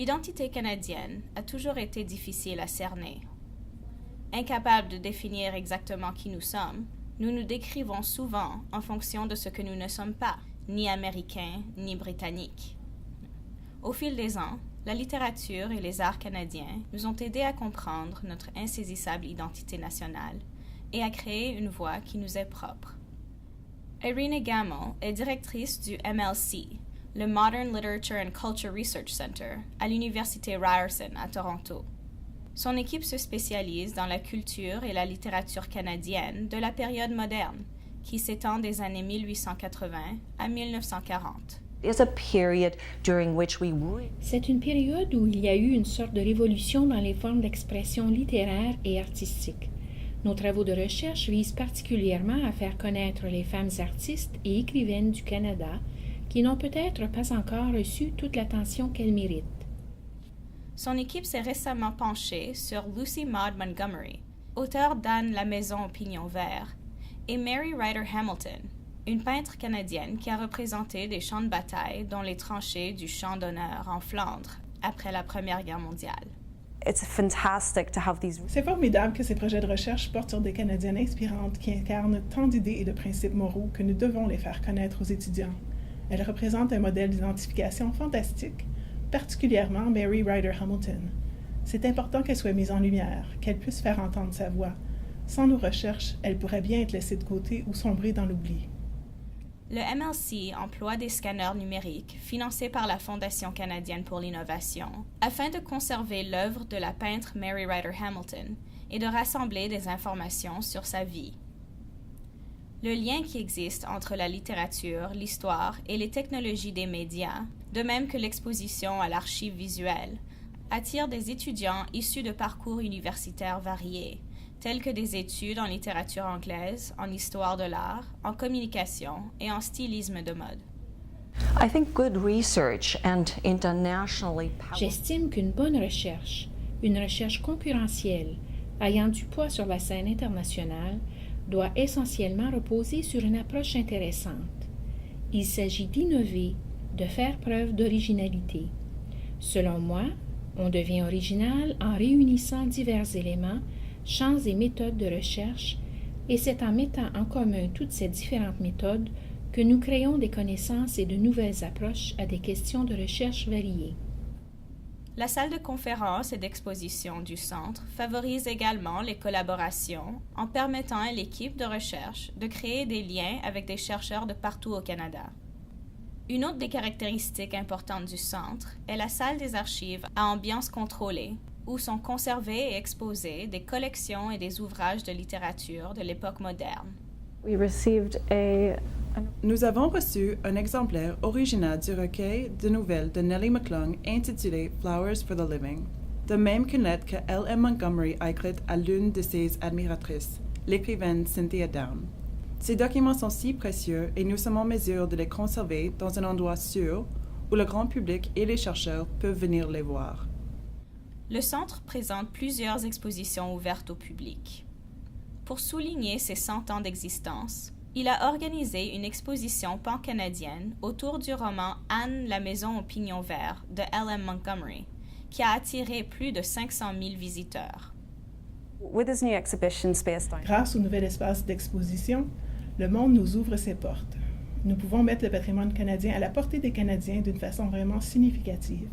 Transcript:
L'identité canadienne a toujours été difficile à cerner. Incapables de définir exactement qui nous sommes, nous nous décrivons souvent en fonction de ce que nous ne sommes pas, ni américains, ni britanniques. Au fil des ans, la littérature et les arts canadiens nous ont aidés à comprendre notre insaisissable identité nationale et à créer une voix qui nous est propre. Irina Gamel est directrice du MLC, le Modern Literature and Culture Research Center, à l'Université Ryerson à Toronto. Son équipe se spécialise dans la culture et la littérature canadienne de la période moderne, qui s'étend des années 1880 à 1940. C'est une période où il y a eu une sorte de révolution dans les formes d'expression littéraire et artistique. Nos travaux de recherche visent particulièrement à faire connaître les femmes artistes et écrivaines du Canada qui n'ont peut-être pas encore reçu toute l'attention qu'elles méritent. Son équipe s'est récemment penchée sur Lucy Maud Montgomery, auteure d'Anne la Maison au Pignon Vert, et Mary Ryder Hamilton, une peintre canadienne qui a représenté des champs de bataille dont les tranchées du Champ d'honneur en Flandre après la Première Guerre mondiale. C'est formidable que ces projets de recherche portent sur des Canadiennes inspirantes qui incarnent tant d'idées et de principes moraux que nous devons les faire connaître aux étudiants. Elles représentent un modèle d'identification fantastique, particulièrement Mary Ryder Hamilton. C'est important qu'elle soit mise en lumière, qu'elle puisse faire entendre sa voix. Sans nos recherches, elle pourrait bien être laissée de côté ou sombrer dans l'oubli. Le MLC emploie des scanners numériques financés par la Fondation canadienne pour l'innovation afin de conserver l'œuvre de la peintre Mary Ryder Hamilton et de rassembler des informations sur sa vie. Le lien qui existe entre la littérature, l'histoire et les technologies des médias, de même que l'exposition à l'archive visuelle, attire des étudiants issus de parcours universitaires variés, tels que des études en littérature anglaise, en histoire de l'art, en communication et en stylisme de mode. J'estime qu'une bonne recherche, une recherche concurrentielle, ayant du poids sur la scène internationale, doit essentiellement reposer sur une approche intéressante. Il s'agit d'innover, de faire preuve d'originalité. Selon moi, on devient original en réunissant divers éléments, champs et méthodes de recherche, et c'est en mettant en commun toutes ces différentes méthodes que nous créons des connaissances et de nouvelles approches à des questions de recherche variées. La salle de conférences et d'exposition du Centre favorise également les collaborations en permettant à l'équipe de recherche de créer des liens avec des chercheurs de partout au Canada. Une autre des caractéristiques importantes du Centre est la salle des archives à ambiance contrôlée, où sont conservés et exposés des collections et des ouvrages de littérature de l'époque moderne. Nous avons reçu un exemplaire original du recueil de nouvelles de Nellie McClung intitulé Flowers for the Living, de même qu'une lettre que L.M. Montgomery a écrite à l'une de ses admiratrices, l'écrivaine Cynthia Down. Ces documents sont si précieux et nous sommes en mesure de les conserver dans un endroit sûr où le grand public et les chercheurs peuvent venir les voir. Le Centre présente plusieurs expositions ouvertes au public. Pour souligner ses 100 ans d'existence, il a organisé une exposition pan-canadienne autour du roman Anne la Maison au Pignon Vert de L.M. Montgomery, qui a attiré plus de 500 000 visiteurs. Grâce au nouvel espace d'exposition, le monde nous ouvre ses portes. Nous pouvons mettre le patrimoine canadien à la portée des Canadiens d'une façon vraiment significative.